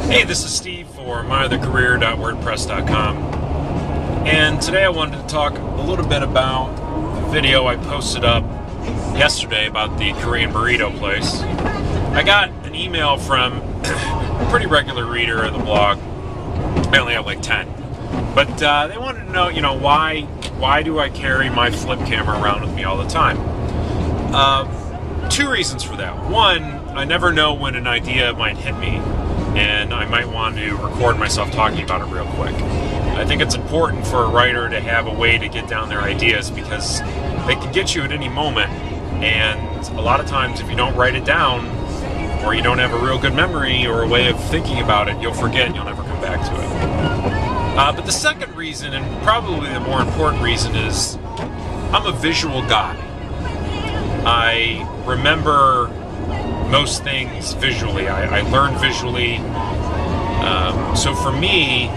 Hey, this is Steve for myothercareer.wordpress.com, and today I wanted to talk a little bit about the video I posted up yesterday about the Korean burrito place. I got an email from a pretty regular reader of the blog. I only have like 10, but they wanted to know, why do I carry my flip camera around with me all the time? Two reasons for that. One, I never know when an idea might hit me, and I might want to record myself talking about it real quick. I think it's important for a writer to have a way to get down their ideas because they can get you at any moment, and a lot of times if you don't write it down or you don't have a real good memory or a way of thinking about it, you'll forget and you'll never come back to it. But the second reason, and probably the more important reason, is I'm a visual guy. I remember most things visually. I learn visually. So for me,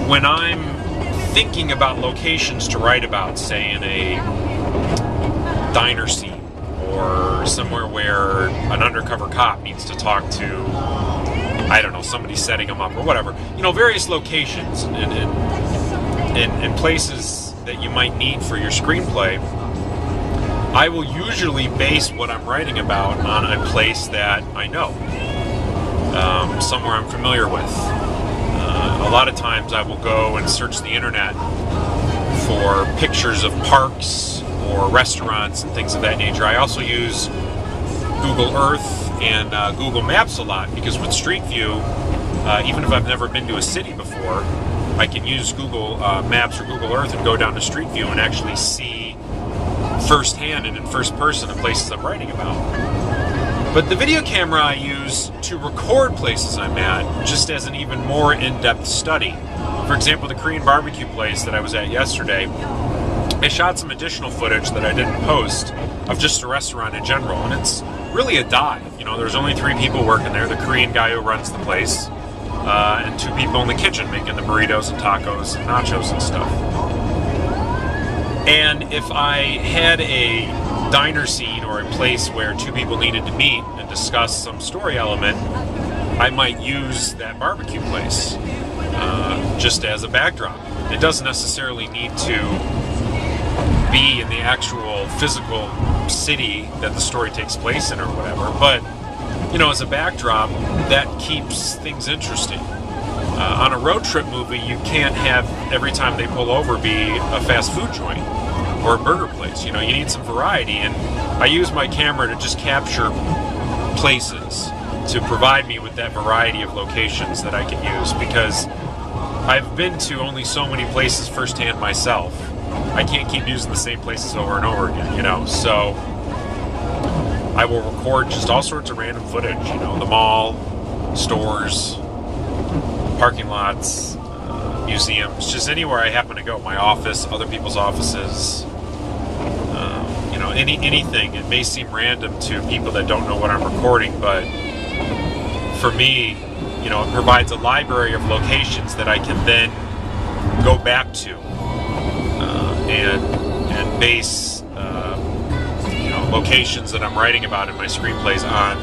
when I'm thinking about locations to write about, say in a diner scene or somewhere where an undercover cop needs to talk to, I don't know, somebody setting them up or whatever, various locations and places that you might need for your screenplay, I will usually base what I'm writing about on a place that I know, somewhere I'm familiar with. A lot of times I will go and search the internet for pictures of parks or restaurants and things of that nature. I also use Google Earth and Google Maps a lot because with Street View, even if I've never been to a city before, I can use Google Maps or Google Earth and go down to Street View and actually see firsthand and in first person the places I'm writing about. But the video camera I use to record places I'm at, just as an even more in-depth study. For example, the Korean barbecue place that I was at yesterday, I shot some additional footage that I didn't post of just the restaurant in general, and it's really a dive. There's only 3 people working there, the Korean guy who runs the place, and 2 people in the kitchen making the burritos and tacos and nachos and stuff. And if I had a diner scene or a place where 2 people needed to meet and discuss some story element, I might use that barbecue place just as a backdrop. It doesn't necessarily need to be in the actual physical city that the story takes place in or whatever, but as a backdrop, that keeps things interesting. On a road trip movie, you can't have every time they pull over be a fast food joint or a burger place. You need some variety, and I use my camera to just capture places to provide me with that variety of locations that I can use, because I've been to only so many places firsthand myself. I can't keep using the same places over and over again, so I will record just all sorts of random footage, the mall, stores, parking lots, museums, just anywhere I happen to go, my office, other people's offices, anything. It may seem random to people that don't know what I'm recording, but for me, it provides a library of locations that I can then go back to and base locations that I'm writing about in my screenplays on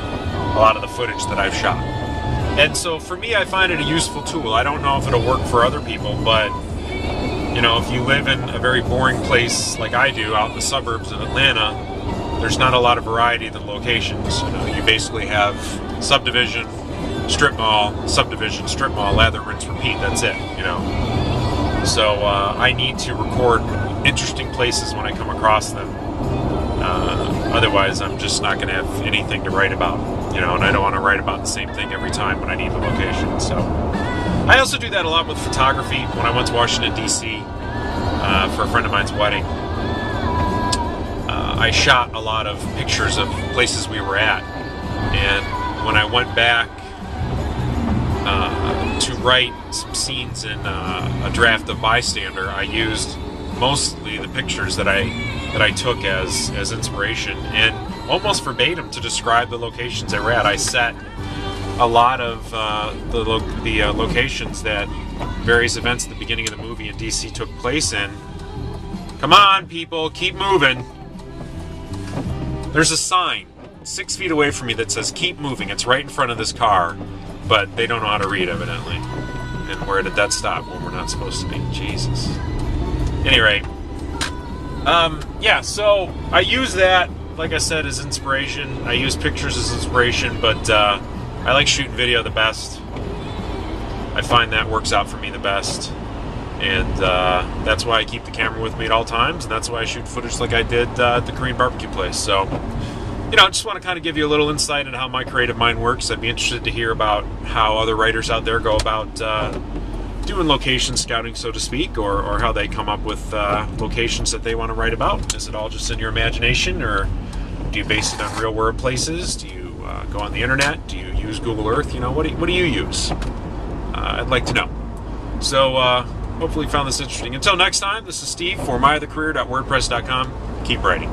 a lot of the footage that I've shot. And so for me, I find it a useful tool. I don't know if it'll work for other people, but if you live in a very boring place like I do out in the suburbs of Atlanta, there's not a lot of variety in the locations. You basically have subdivision, strip mall, subdivision, strip mall, lather, rinse, repeat. That's it, So I need to record interesting places when I come across them. Otherwise, I'm just not going to have anything to write about, and I don't want to write about the same thing every time when I need the location. So I also do that a lot with photography. When I went to Washington, D.C. For a friend of mine's wedding, I shot a lot of pictures of places we were at. And when I went back to write some scenes in a draft of Bystander, I used mostly the pictures that I took as inspiration, and almost verbatim to describe the locations I were at. I set a lot of the locations that various events at the beginning of the movie in DC took place in. Come on, people, keep moving. There's a sign 6 feet away from me that says keep moving. It's right in front of this car. but they don't know how to read, evidently. And where did that stop when we're not supposed to be? Jesus. Any rate, yeah, so I use that, like I said, as inspiration. I use pictures as inspiration, but I like shooting video the best. I find that works out for me the best. And that's why I keep the camera with me at all times, and that's why I shoot footage like I did at the Korean barbecue place. So, you know, I just want to kind of give you a little insight into how my creative mind works. I'd be interested to hear about how other writers out there go about doing location scouting, so to speak, or how they come up with locations that they want to write about. Is it all just in your imagination, or do you base it on real world places? Do you go on the internet? Do you use Google Earth? You know, what do you use? I'd like to know. So hopefully you found this interesting. Until next time, this is Steve for myothercareer.wordpress.com. Keep writing.